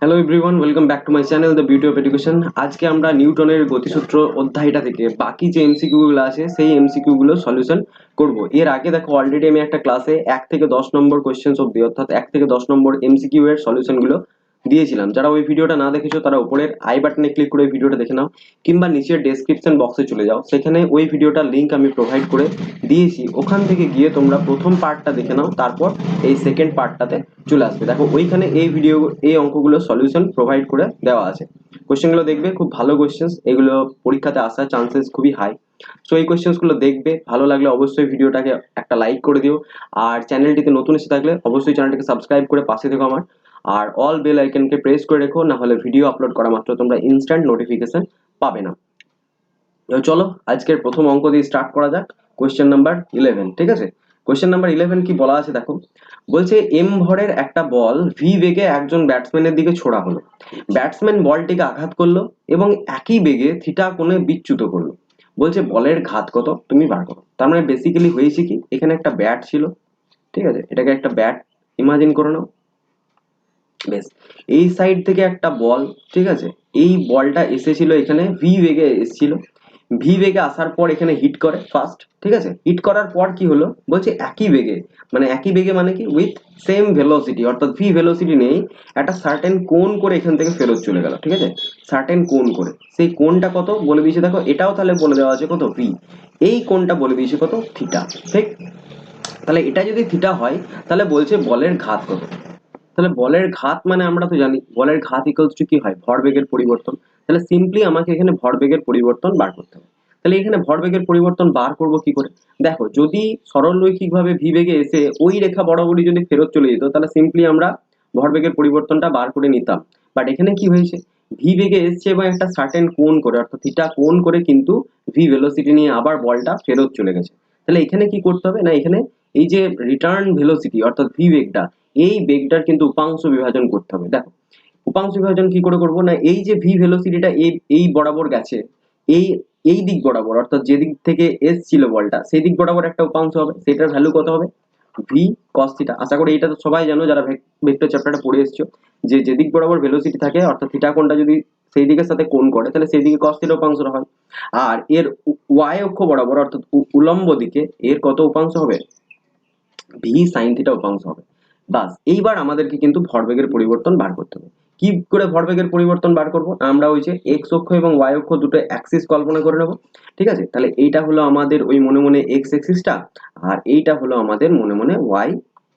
Hello everyone, welcome back to my channel the beauty of education. আজকে আমরা নিউটনের গতিসূত্র অধ্যায়টা থেকে বাকি যে এমসিকিউ গুলো আছে সেই এমসিকিউ গুলো সলিউশন করব। এর আগে দেখো অলরেডি আমি একটা ক্লাসে 1 থেকে 10 নম্বর কোশ্চেন্স অব্দি অর্থাৎ 1 থেকে 10 নম্বর এমসিকিউ এর সলিউশন গুলো দিয়েছিলাম। যারা ওই ভিডিওটা না দেখেছো তারা উপরের আই বাটনে ক্লিক করে ভিডিওটা দেখে নাও, কিংবা নিচের ডেসক্রিপশন বক্সে চলে যাও, সেখানে ওই ভিডিওটার লিংক আমি প্রোভাইড করে দিয়েছি। ওখান থেকে গিয়ে তোমরা প্রথম পার্টটা দেখে নাও, তারপর এই সেকেন্ড পার্টটাতে চলে আসবে। দেখো ওইখানে এই অঙ্কগুলো সলিউশন প্রোভাইড করে দেওয়া আছে। কোশ্চেনগুলো দেখবে, খুব ভালো কোশ্চেন্স, এগুলো পরীক্ষাতে আসার চান্সেস খুবই হাই। সো এই কোশ্চেন্সগুলো দেখবে, ভালো লাগলে অবশ্যই ভিডিওটাকে একটা লাইক করে দিও। আর চ্যানেলটিতে নতুন এসে থাকলে অবশ্যই চ্যানেলটিকে সাবস্ক্রাইব করে পাশে থেকো আমার। আর অল বেল আইকনকে প্রেস করে রেখো, না হলে ভিডিও আপলোড করা মাত্র তোমরা ইনস্ট্যান্ট নোটিফিকেশন পাবে না। চলো আজকের প্রথম অঙ্ক দিয়ে স্টার্ট করা যাক। কোশ্চেন নাম্বার 11, ঠিক আছে? কোশ্চেন নাম্বার 11 কি বলা আছে দেখো। বলছে এম ভরের একটা বল ভি বেগে একজন ব্যাটসম্যানের দিকে ছোড়া হলো। ব্যাটসম্যান বলটিকে আঘাত করলো এবং একই বেগে থিটা কোণে বিচ্যুত করলো। বলছে বলের ঘাত কত তুমি বার করো। তার মানে বেসিক্যালি হয়েছে কি, এখানে একটা ব্যাট ছিল, ঠিক আছে? এটাকে একটা ব্যাট ইমাজিন করে নাও। বেশ, এই সাইড থেকে একটা বল, ঠিক আছে? এই বলটা এসেছিল এখানে ভি বেগে এসেছিল। ভি বেগে আসার পর এখানে হিট করে ফার্স্ট, ঠিক আছে? হিট করার পর কি হলো, বলছে একই বেগে, মানে একই বেগে মানে কি উইথ সেম ভেলোসিটি, অর্থাৎ ভি ভেলোসিটি নেই, একটা সার্টেন কোণ করে এখান থেকে ফেরত চলে গেল, ঠিক আছে? সার্টেন কোণ করে, সেই কোণটা কত বলে দিয়েছে দেখো। এটাও তাহলে বলে দেওয়া আছে কত, ভি। এই কোণটা বলে দিয়েছে কত, থিটা, ঠিক? তাহলে এটা যদি থিটা হয় তাহলে বলছে বলের ঘাত কত। তাহলে বলের ঘাত মানে আমরা তো জানি বলের ঘাত ইকুয়ালস টু কি হয়, ভরবেগের পরিবর্তন। তাহলে সিম্পলি আমাকে এখানে ভরবেগের পরিবর্তন বার করতে হবে। তাহলে এখানে ভরবেগের পরিবর্তন বার করব কি করে? দেখো যদি সরলরৈখিক ভাবে ভি বেগে এসে ওই রেখা বরাবরই যদি ফেরত চলে যেত তাহলে সিম্পলি আমরা ভরবেগের পরিবর্তনটা বার করে নিতাম। বাট এখানে কি হয়েছে, ভি বেগে এসছে এবং একটা সার্টেন কোণ করে অর্থাৎ থিটা কোণ করে কিন্তু ভি ভেলোসিটি নিয়ে আবার বলটা ফেরত চলে গেছে। তাহলে এখানে কি করতে হবে না, এখানে এই যে রিটার্ন ভেলোসিটি অর্থাৎ ভি বেগটা, এই বেগটার কিন্তু উপাংশ বিভাজন করতে হবে। দেখো উপাংশ বিভাজন কি করে করবো না, এই যে ভি ভেলোসিটিটা এই বরাবর গেছে, এই এই দিক বরাবর অর্থাৎ যে দিক থেকে এসছিল বলটা সেই দিক বরাবর একটা উপাংশ হবে, সেটার ভ্যালু কত হবে, ভি কস থিটা। আশা করি এটা তো সবাই জানো যারা ভেক্টর চ্যাপ্টারটা পড়ে এসছো, যে যেদিক বরাবর ভেলোসিটি থাকে অর্থাৎ থিটা কোণটা যদি সেই দিকের সাথে কোণ করে তাহলে সেই দিকে কস থিটা উপাংশটা হয়। আর এর ওয়াই অক্ষ বরাবর অর্থাৎ উলম্ব দিকে এর কত উপাংশ হবে, ভি সাইন থিটা উপাংশ হবে। বাস, এইবার আমাদেরকে কিন্তু ভরবেগের পরিবর্তন বার করতে হবে। কি করে ভরবেগের পরিবর্তন বার করব, আমরা ওই যে এক্স অক্ষ এবং ওয়াই অক্ষ দুটো অ্যাক্সিস কল্পনা করে নেব, ঠিক আছে? তাহলে এইটা হলো আমাদের ওই মনে মনে এক্স অ্যাক্সিসটা, আর এইটা হলো আমাদের মনে মনে ওয়াই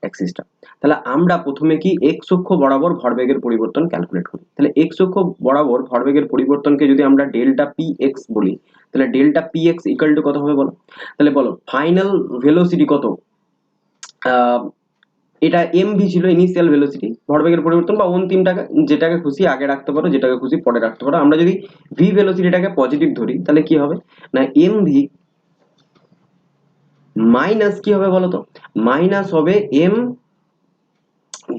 অ্যাক্সিসটা। তাহলে আমরা প্রথমে কি এক্স অক্ষ বরাবর ভরবেগের পরিবর্তন ক্যালকুলেট করি। তাহলে এক্স অক্ষ বরাবর ভরবেগের পরিবর্তনকে যদি আমরা ডেল্টা পি এক্স বলি, তাহলে delta P x equal to কত হবে বলো। তাহলে বলো ফাইনাল ভেলোসিটি কত, এটা এমভি ছিল ইনিশিয়াল ভেলোসিটি, ভরবেগের পরিবর্তন বা অন্তিমটাকে যেটাকে খুশি আগে রাখতে পারো, যেটাকে খুশি পরে রাখতে পারো। আমরা যদি ভি ভেলোসিটিটাকে পজিটিভ ধরি তাহলে কি হবে না, এমভি মাইনাস কি হবে বলতো, মাইনাস হবে এম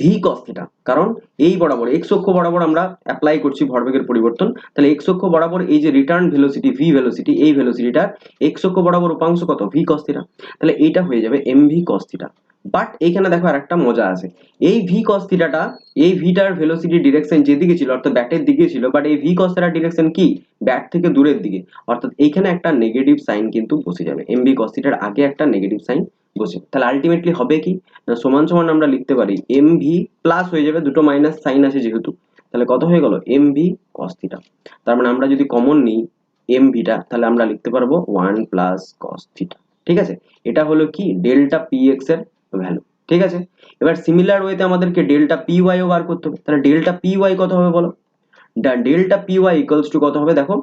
ভি কস থিটা। কারণ এই বরাবর এক্স অক্ষ বরাবর আমরা অ্যাপ্লাই করছি ভরবেগের পরিবর্তন, তাহলে এক্স অক্ষ বরাবর এই যে রিটার্ন ভেলোসিটি ভি ভেলোসিটি, এই ভেলোসিটিটার এক্স অক্ষ বরাবর উপাংশ কত, ভি কস থিটা। তাহলে এইটা হয়ে যাবে M V cos theta. But এইখানে দেখো আরেকটা মজা আছে, এই ভি কস থিটাটা, এই ভিটার ভেলোসিটি ডিরেকশন যেদিকে ছিল অর্থাৎ ব্যাটের দিকে ছিল, বাট এই ভি কস থিটার ডিরেকশন কি, ব্যাট থেকে দূরের দিকে, অর্থাৎ এইখানে একটা নেগেটিভ সাইন কিন্তু বসে যাবে, এম ভি কস থিটার আগে একটা নেগেটিভ সাইন বসে। তাহলে আলটিমেটলি হবে কি না, সমান সমান আমরা লিখতে পারি এম ভি প্লাস হয়ে যাবে, দুটো মাইনাস সাইন আছে যেহেতু, তাহলে কত হয়ে গেল এম ভি কস থিটা। তার মানে আমরা যদি কমন নিই এম ভিটা তাহলে আমরা লিখতে পারবো 1 প্লাস কস থিটা, ঠিক আছে? এটা হলো কি ডেল্টা পি এক্স এর ভ্যালু, ঠিক আছে? এবার সিমিলার ওয়েতে আমাদেরকে ডেল্টা পি ওয়াই ও বার করতে হবে। তাহলে ডেল্টা পি ওয়াই কত হবে বলো, delta P Y equals to কত হবে দেখো।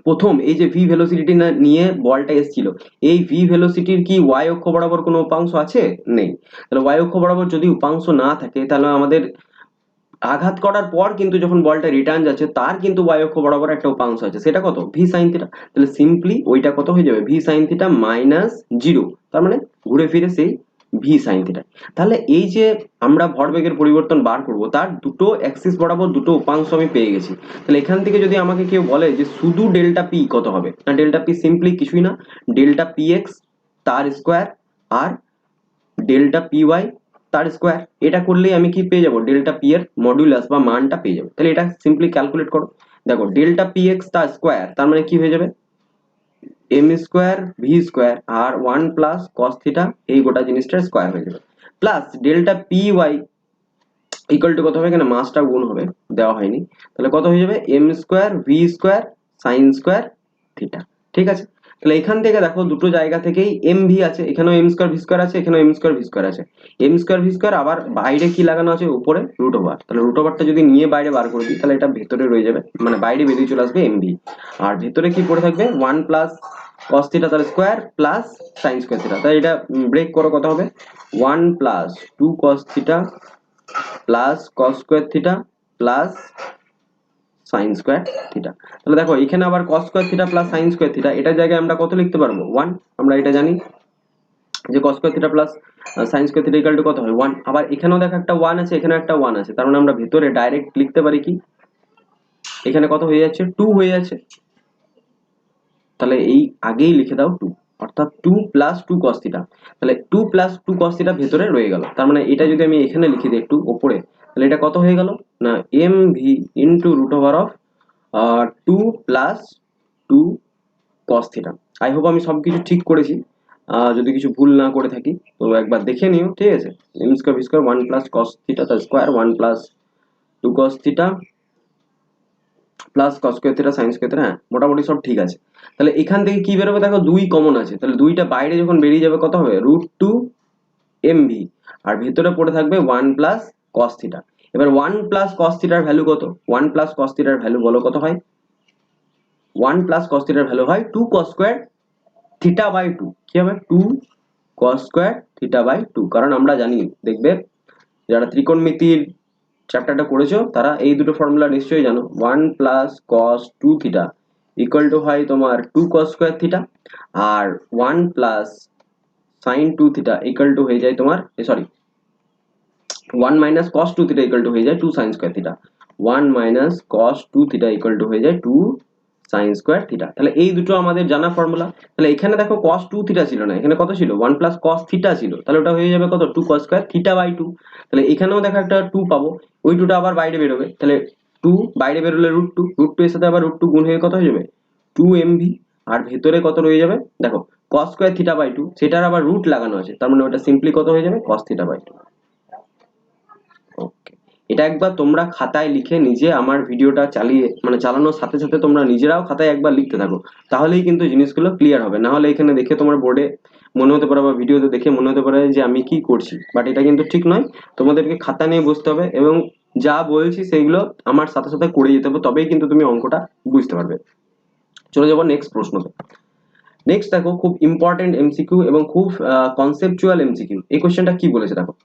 প্রথম এই যে ভি ভেলোসিটি নিয়ে বলটা এসেছিল, এই ভি ভেলোসিটির কি ওয়াই অক্ষ বরাবর কোনো উপাংশ আছে, নেই। তাহলে ওয়াই অক্ষ বরাবর যদি উপাংশ না থাকে তাহলে আমাদের আঘাত করার পর কিন্তু যখন বলটা রিটার্ন যাচ্ছে তার কিন্তু ওয়াই অক্ষ বরাবর একটা উপাংশ আছে, সেটা কত, ভি সাইন থিটা। তাহলে সিম্পলি ওইটা কত হয়ে যাবে, ভি সাইন থিটা মাইনাস 0, তার মানে ঘুরে ফিরে সেই ভি সাইন থিটা। তাহলে এই যে আমরা ভরবেগের পরিবর্তন বার করব তার দুটো অ্যাক্সিস বরাবর দুটো উপাংশ আমি পেয়ে গেছি। তাহলে এখান থেকে যদি আমাকে কেউ বলে যে শুধু ডেল্টা পি কত হবে, না ডেল্টা পি সিম্পলি কিছুই না, ডেল্টা পি এক্স তার স্কোয়ার আর ডেল্টা পি ওয়াই তার স্কোয়ার। এটা করলেই আমি কি পেয়ে যাবো, ডেল্টা পি এর মডুলাস বা মানটা পেয়ে যাবো। তাহলে এটা সিম্পলি ক্যালকুলেট করো। দেখো ডেল্টা পি এক্স তার স্কোয়ার, তার মানে কি হয়ে যাবে, এম স্কোয়ার ভি স্কোয়ার আর 1 প্লাস কস থিটা, এই গোটা জিনিসটার স্কোয়ার হয়ে যাবে, plus delta P Y equal to কত হবে, এখানে মাসটা গুণ হবে, দেওয়া হয়নি, তাহলে কত হয়ে যাবে, M square V square sine square theta. ঠিক আছে, তাহলে এখান থেকে দেখো দুটো জায়গা থেকেই এম ভি আছে, এখানেও এম স্কোয়ার ভি স্কোয়ার আছে, এখানেও এম স্কোয়ার ভি স্কোয়ার আছে। এম স্কোয়ার ভি স্কোয়ার আবার বাইরে কি লাগানো আছে, উপরে রুট ওভার, তাহলে রুট ওভারটা যদি নিয়ে বাইরে বার করে দিই তাহলে এটা ভেতরে রয়ে যাবে, মানে বাইরে বেরিয়ে চলে আসবে এম ভি। আর ভেতরে কি পড়ে থাকবে, 1 প্লাস কস থিটা তার square plus sign square theta. তাই এটা ব্রেক করো, কত হবে, 1 plus 2 cos theta plus cos square theta plus sign square theta. তাহলে দেখো এখানে আবার কস square theta plus sign square theta, এটার জায়গায় আমরা কত লিখতে পারবো, 1। আমরা এটা জানি যে কস square theta plus sign square theta equal to কত হয়, 1। আবার এখানেও দেখো একটা 1 আছে, এখানে একটা 1 আছে, তার মানে আমরা ভেতরে ডাইরেক্ট লিখতে পারি কি, এখানে কত হয়ে যাচ্ছে, 2 হয়ে যাচ্ছে। তাহলে এই আগেই লিখে দাও 2, অর্থাৎ 2 প্লাস 2 কস থিটা। তাহলে 2 প্লাস 2 কস থিটা ভেতরে রয়ে গেল, তার মানে এটা যদি আমি এখানে লিখে দিই একটু উপরে, তাহলে এটা কত হয়ে গেল না, M V into root over of 2 plus 2 cos theta. I hope আমি সবকিছু ঠিক করেছি, যদি কিছু ভুল না করে থাকি তো একবার দেখে নিও, ঠিক আছে। M square V square 1 plus cos theta তার square 1 plus 2 cos theta plus cos square theta sine square theta, হ্যাঁ মোটামুটি সব ঠিক আছে। তাহলে এখান থেকে কি বেরোবে, দেখো 2 কমন আছে, তাহলে 2টা বাইরে যখন বেরিয়ে যাবে কত হবে, √2 এমভি, আর ভেতরে পড়ে থাকবে 1 প্লাস কস থিটা। এবার 1 প্লাস কস থিটার ভ্যালু কত, 1 প্লাস কস থিটার ভ্যালু বলো কত হয়, 1 প্লাস কস থিটার ভ্যালু হয় 2 কস স্কোয়ার থিটা বাই 2। কি হবে, 2 কস স্কোয়ার থিটা বাই 2। কারণ আমরা জানি, দেখবে যারা ত্রিকোণমিতির চ্যাপ্টারটা করেছো তারা এই দুটো ফর্মুলা নিশ্চয়ই জানো, 1 plus cos 2 theta equal to হয় তোমার 2 কস স্কোয়ার থিটা, আর 1 plus sine 2 theta equal to হয়ে যায় তোমার, sorry 1 minus cos 2 theta equal to হয়ে যায় 2 sine square theta, 1 minus cos 2 theta equal to হয়ে যায় 2 সাইন স্কোয়ার থিটা। তাহলে এই দুটো আমাদের জানা ফর্মুলা। তাহলে এখানে দেখো cos 2 থিটা ছিল না, এখানে কত ছিল, 1 প্লাস cos থিটা ছিল, তাহলে ওটা হয়ে যাবে কত, 2 cos স্কয়ার থিটা বাই 2। তাহলে এখানেও দেখো একটা 2 পাবো, ওই 2টা আবার বাইরে বেরোবে, তাহলে 2 বাইরে বেরোলে √2, √2 এর সাথে আবার √2 গুণ হয়ে কত হয়ে যাবে, 2 mv। আর ভেতরে কত রয়ে যাবে, দেখো cos স্কয়ার থিটা বাই 2, সেটার আবার রুট লাগানো আছে, তার মানে ওটা সিম্পলি কত হয়ে যাবে, cos থিটা বাই 2। ওকে, এটা একবার তোমরা খাতায় লিখে নিজে আমার ভিডিওটা চালিয়ে, মানে চালানোর সাথে সাথে তোমরা নিজেরাও খাতায় একবার লিখতে থাকো, তাহলেই কিন্তু জিনিসগুলো ক্লিয়ার হবে। না হলে এখানে দেখে তোমার বোর্ডে মনে হতে পারে বা ভিডিওতে দেখে মনে হতে পারে যে আমি কি করছি, বাট এটা কিন্তু ঠিক নয়। তোমাদেরকে খাতা নিয়ে বসতে হবে এবং যা বলছি সেইগুলো আমার সাথে সাথে করে যেতে হবে, তবেই কিন্তু তুমি অঙ্কটা বুঝতে পারবে। চলে যাবো নেক্সট প্রশ্নতে। নেক্সট দেখো খুব ইম্পর্টেন্ট এমসিকিউ এবং খুব কনসেপচুয়াল এমসিকিউ। এই কোশ্চেনটা কি বলেছে দেখো,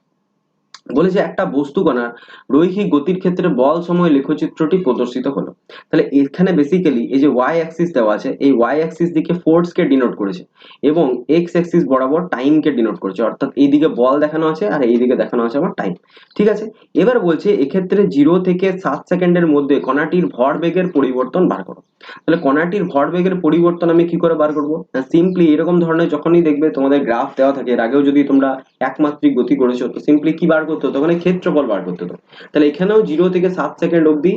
বলেছে একটা বস্তু কণার রৈখিক গতির ক্ষেত্রে বল সময় লেখচিত্রটি প্রদর্শিত হলো। তাহলে এখানে বেসিক্যালি এই যে ওয়াই অ্যাক্সিস দেওয়া আছে, এই ওয়াই অ্যাক্সিস দিকে ফোর্স কে ডিনোট করেছে এবং এক্স অ্যাক্সিস বরাবর টাইম কে ডিনোট করেছে, অর্থাৎ এইদিকে বল দেখানো আছে আর এইদিকে দেখানো আছে আমার টাইম। ঠিক আছে, এবার বলছে এক্ষেত্রে 0 থেকে 7 সেকেন্ডের মধ্যে কণাটির ভরবেগের পরিবর্তন বার করো। তাহলে কণাটির ভরবেগের পরিবর্তন আমি কি করে বার করবো, সিম্পলি এরকম ধরনের যখনই দেখবে তোমাদের গ্রাফ দেওয়া থাকে, এর আগেও যদি তোমরা একমাত্রিক গতি করেছো তো সিম্পলি কি বার করতে হতো, মানে ক্ষেত্রফল বার করতে হতো। তাহলে এখানেও 0 থেকে 7 সেকেন্ড অবধি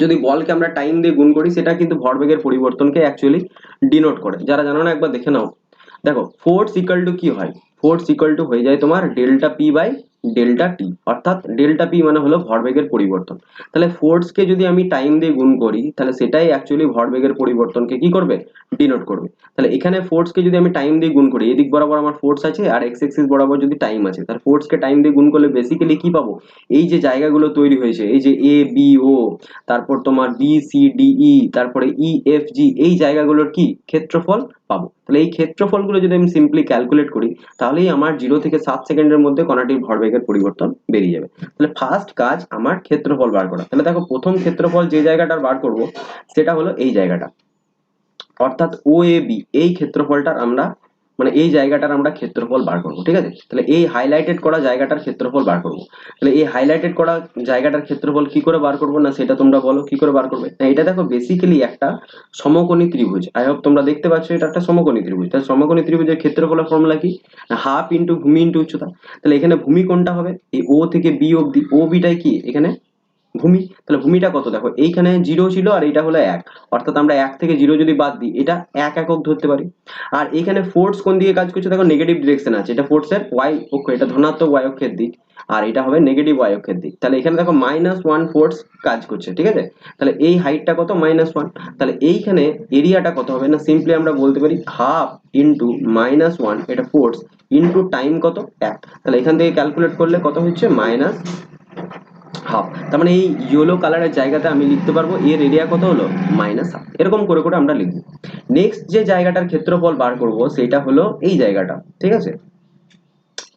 যদি বলকে আমরা টাইম দিয়ে গুণ করি, সেটা কিন্তু ভরবেগের পরিবর্তনকে অ্যাকচুয়ালি ডিনোট করে। যারা জানো না একবার দেখে নাও। দেখো ফোর্স ইকুয়াল টু কি হয়, ফোর্স ইকুয়াল টু হয়ে যায় তোমার ডেল্টা পি বাই ডেল্টা টি, অর্থাৎ ডেল্টা পি মানে হলো ভরবেগের পরিবর্তন। তাহলে ফোর্সকে যদি আমি টাইম দিয়ে গুণ করি তাহলে সেটাই অ্যাকচুয়ালি ভরবেগের পরিবর্তনকে কি করবে, ডিনোট করবে। তাহলে এখানে ফোর্সকে যদি আমি টাইম দিয়ে গুণ করি, এদিক বরাবর আমার ফোর্স আছে আর এক্স এক্সিস বরাবর যদি টাইম আছে, তাহলে ফোর্সকে টাইম দিয়ে গুণ করলে বেসিক্যালি কি পাবো, এই যে জায়গাগুলো তৈরি হয়েছে, এই যে এ বি ও, তারপর তোমার বি সি ডি ই, তারপরে ই এফ জি, এই জায়গাগুলোর কি ক্ষেত্রফল পাবো। তাহলে এই ক্ষেত্রফলগুলো যদি আমি সিম্পলি ক্যালকুলেট করি তাহলেই আমার 0 থেকে 7 সেকেন্ডের মধ্যে কণাটির ভরবেগের পরিবর্তন বেরিয়ে যাবে। তাহলে ফার্স্ট কাজ আমার ক্ষেত্রফল বার করা। তাহলে দেখো প্রথম ক্ষেত্রফল যে জায়গাটার বার করব সেটা হলো এই জায়গাটা, অর্থাৎ ও এ বি, এই ক্ষেত্রফলটার আমরা মানে এই জায়গাটার আমরা ক্ষেত্রফল বার করব, ঠিক আছে। তাহলে এই হাইলাইটেড করা জায়গাটার ক্ষেত্রফল বার করব। তাহলে এই হাইলাইটেড করা জায়গাটার ক্ষেত্রফল কি করে বার করব, না সেটা তোমরা বলো কি করে বার করবে। না এটা দেখো বেসিক্যালি একটা সমকোণী ত্রিভুজ, আই হোপ তোমরা দেখতে পাচ্ছ এটা একটা সমকোণী ত্রিভুজ। তাহলে সমকোণী ত্রিভুজের ক্ষেত্রফলের ফর্মুলা কি, হাফ ইন্টু ভূমি ইন্টু উচ্চতা। তাহলে এখানে ভূমি কোনটা হবে, এই ও থেকে বি অবধি, ও বিটাই কি এখানে ভূমি। তাহলে ভূমিটা কত দেখো, এইখানে 0 ছিল আর এটা হলো 1, অর্থাৎ আমরা 1 থেকে 0 যদি বাদ দিই এটা 1 একক ধরতে পারি। আর এখানে ফোর্স কোন দিকে কাজ করছে দেখো, নেগেটিভ ডিরেকশন আছে, এটা ফোর্সের ওয়াই অক্ষ, এটা ধনাত্মক ওয়াই অক্ষের দিক আর এটা হবে নেগেটিভ ওয়াই অক্ষের দিক। তাহলে এখানে দেখো -1 ফোর্স কাজ করছে, ঠিক আছে। তাহলে এই হাইটটা কত, -1। তাহলে এইখানে এরিয়াটা কত হবে, না সিম্পলি আমরা বলতে পারি হাফ ইন্টু -1, এটা ফোর্স ইন্টু টাইম কত 1। তাহলে এখান থেকে ক্যালকুলেট করলে কত হচ্ছে, হাফ। তার মানে এই ইয়েলো কালারের জায়গাতে আমি লিখতে পারবো এর এরিয়া কত হলো, -হাফ। এরকম করে করে আমরা লিখবো। নেক্সট যে জায়গাটার ক্ষেত্রফল বার করব সেটা হলো এই জায়গাটা, ঠিক আছে,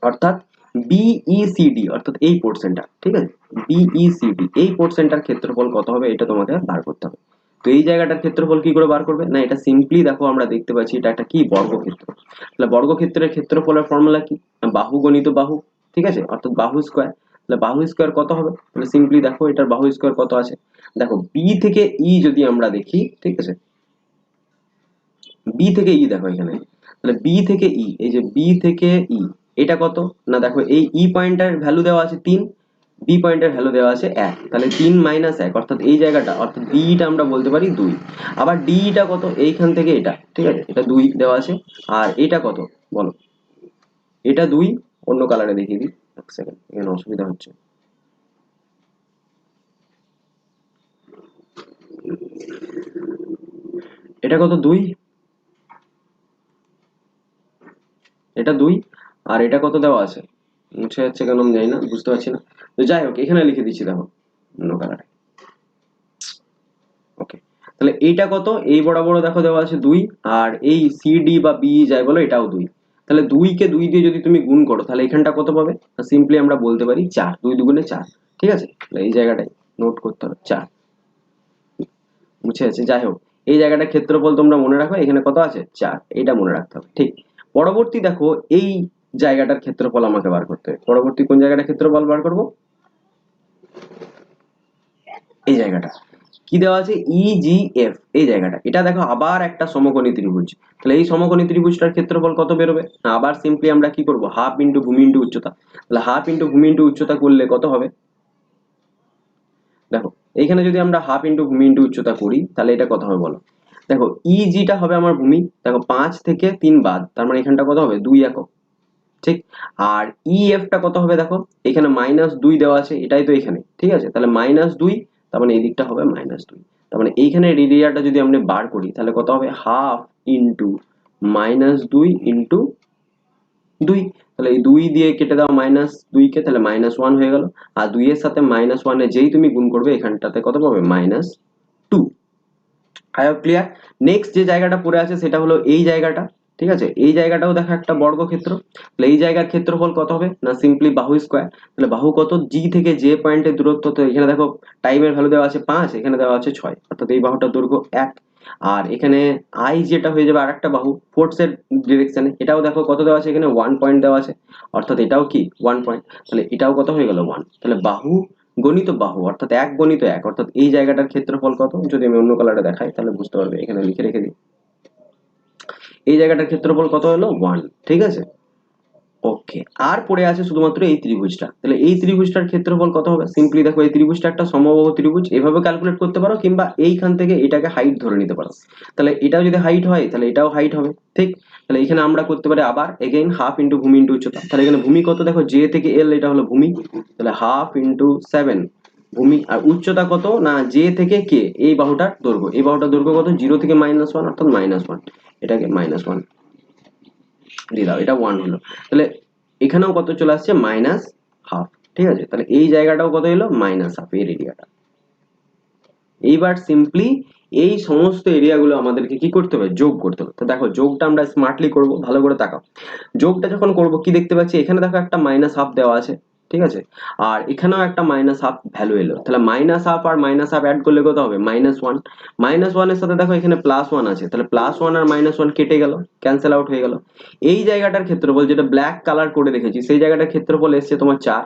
অর্থাৎ বিইসিডি, অর্থাৎ এই পোর্শনটা, ঠিক আছে, বিইসিডি এই পোর্শনটার ক্ষেত্রফল কত হবে এটা তোমাকে বার করতে হবে। তো এই জায়গাটার ক্ষেত্রফল কি করে বার করবে, না এটা সিম্পলি দেখো আমরা দেখতে পাচ্ছি এটা একটা কি বর্গক্ষেত্র। তাহলে বর্গক্ষেত্রের ক্ষেত্রফলের ফর্মুলা কি, বাহু গণিত বাহু, ঠিক আছে, অর্থাৎ বাহু স্কয়ার। তাহলে বাহু স্কয়ার কত হবে, তাহলে সিম্পলি দেখো এটার বাহু স্কয়ার কত আছে। দেখো বি থেকে ই যদি আমরা দেখি, ঠিক আছে, বি থেকে ই দেখো এখানে, তাহলে বি থেকে ই, এই যে বি থেকে ই এটা কত, না দেখো এই ই পয়েন্টের ভ্যালু দেওয়া আছে 3, বি পয়েন্টের ভ্যালু দেওয়া আছে 1, তাহলে 3 - 1 অর্থাৎ এই জায়গাটা, অর্থাৎ বিটা আমরা বলতে পারি 2। আবার ডিটা কত, এইখান থেকে এটা, ঠিক আছে, এটা 2 দেওয়া আছে। আর এটা কত বলো, এটা 2, অন্য কালারে দেখিয়ে দিই, এক সেকেন্ড এখানে অসুবিধা হচ্ছে। এটা কত 2, এটা 2 আর এটা কত দেওয়া আছে, মুছে যাচ্ছে কেন আমি জানি না, বুঝতে পারছি না। তো যাই হোক এখানে লিখে দিচ্ছি দেখো অন্য কালারে, ওকে। তাহলে এইটা কত, এই বরাবর দেখো দেওয়া আছে 2, আর এই সিডি বা বি যাই বলো এটাও 2। তাহলে 2 কে 2 দিয়ে যদি তুমি গুণ করো তাহলে এখানটা কত পাবে, সিম্পলি আমরা বলতে পারি 4, 2 দুগুণে 4, ঠিক আছে। তাহলে এই জায়গাটায় নোট করতে হবে 4, মুছে আছে। যাই হোক এই জায়গাটা ক্ষেত্রফল তোমরা মনে রাখো, এখানে কত আছে 4, এটা মনে রাখতে হবে, ঠিক। পরবর্তী দেখো এই জায়গাটার ক্ষেত্রফল আমাকে বার করতে হবে। পরবর্তী কোন জায়গাটার ক্ষেত্রফল বার করব, এই জায়গাটা কি দেওয়া আছে, ইজিএফ, এই জায়গাটা। এটা দেখো আবার একটা সমকোণী ত্রিভুজ। তাহলে এই সমকোণী ত্রিভুজটার ক্ষেত্রফল কত বেরোবে, আবার সিম্পলি আমরা কি করব, হাফ ইন্টু ভূমি ইন্টু উচ্চতা। তাহলে হাফ ইন্টু ভূমি ইন্টু উচ্চতা করলে কত হবে, দেখো এইখানে যদি আমরা হাফ ইন্টু ভূমি ইন্টু উচ্চতা করি তাহলে এটা কত হবে বলো। দেখো ইজিটা হবে আমার ভূমি, দেখো 5 থেকে 3 বাদ, তার মানে এখানটা কত হবে 2 একক, ঠিক। আর ইএফটা কত হবে দেখো, এখানে -2 দেওয়া আছে, এটাই তো এখানে, ঠিক আছে। তাহলে -2, তার মানে এই দিকটা হবে -2। তার মানে এইখানে এরিয়াটা যদি আমরা বার করি তাহলে কত হবে, হাফ ইন্টু -2 ইন্টু 2। তাহলে এই 2 দিয়ে কেটে দাও -2 কে, তাহলে -1 হয়ে গেল। আর 2 এর সাথে -1 এ যেই তুমি গুণ করবে এখানটাতে কত পাবে, -2। I hope clear. নেক্সট যে জায়গাটা পড়ে আছে সেটা হলো এই জায়গাটা, ঠিক আছে। এই জায়গাটাও দেখো একটা বর্গক্ষেত্র। তাহলে এই জায়গার ক্ষেত্রফল কত হবে, না সিম্পলি বাহু স্কয়ার। তাহলে বাহু কত, জি থেকে যে পয়েন্টের দূরত্ব, তো এখানে দেখো টাইমের ভ্যালু দেওয়া আছে 5, এখানে দেওয়া আছে 6, অর্থাৎ এই বাহুটার দৈর্ঘ্য 1। আর এখানে আই যেটা হয়ে যাবে আরেকটা বাহু ফোর্সের ডিরেকশনে, এটাও দেখো কত দেওয়া আছে, এখানে 1 পয়েন্ট দেওয়া আছে, অর্থাৎ এটাও কি 1 পয়েন্ট। তাহলে এটাও কত হয়ে গেল 1। তাহলে বাহু গণিত বাহু অর্থাৎ 1 গণিত 1, অর্থাৎ এই জায়গাটার ক্ষেত্রফল কত, যদি আমি অন্য কালারে দেখাই তাহলে বুঝতে পারবে, এখানে লিখে রেখে দিই, এই জায়গাটার ক্ষেত্রফল কত হলো 1, ঠিক আছে। ওকে, আর পড়ে আছে শুধুমাত্র এই ত্রিভুজটা। তাহলে এই ত্রিভুজটার ক্ষেত্রফল কত হবে, সিম্পলি দেখো এই ত্রিভুজটা একটা সমবাহু ত্রিভুজ, এভাবে ক্যালকুলেট করতে পারো, কিংবা এইখান থেকে এটাকে হাইট ধরে নিতে পারো। তাহলে এটাও যদি হাইট হয় তাহলে এটাও হাইট হবে, ঠিক। তাহলে এখানে আমরা করতে পারি আবার এগেইন হাফ ইন্টু ভূমি ইন্টু উচ্চতা। তাহলে এখানে ভূমি কত দেখো, জে থেকে এল এটা হলো ভূমি, তাহলে হাফ ইন্টু 7 ভূমি। আর উচ্চতা কত, না জে থেকে কে, এই বাহুটার দৈর্ঘ্য, এই বাহুটার দৈর্ঘ্য কত, 0 থেকে -1 অর্থাৎ -1, এটাকে -1 দিয়ে দাও, এটা 1 হলো। তাহলে এখানেও কত চলে আসছে, -হাফ, ঠিক আছে। তাহলে এই জায়গাটাও কত এলো, -হাফ এর এরিয়াটা। এইবার সিম্পলি এই সমস্ত এরিয়াগুলো আমাদেরকে কি করতে হবে, যোগ করতে হবে। তো দেখো যোগটা আমরা স্মার্টলি করব, ভালো করে তাকাও। যোগটা যখন করব কি দেখতে পাচ্ছি, এখানে দেখো একটা -হাফ দেওয়া আছে, ঠিক আছে। আর এখানেও একটা মাইনাস হাফ ভ্যালু এলো, তাহলে মাইনাস হাফ আর মাইনাস হাফ অ্যাড করলে কত হবে -1। -1 এর সাথে দেখো এখানে +1 আছে, তাহলে +1 আর -1 কেটে গেল, ক্যান্সেল আউট হয়ে গেল। এই জায়গাটার ক্ষেত্রফল যেটা ব্ল্যাক কালার করে রেখেছি সেই জায়গাটার ক্ষেত্রফল এসছে তোমার 4,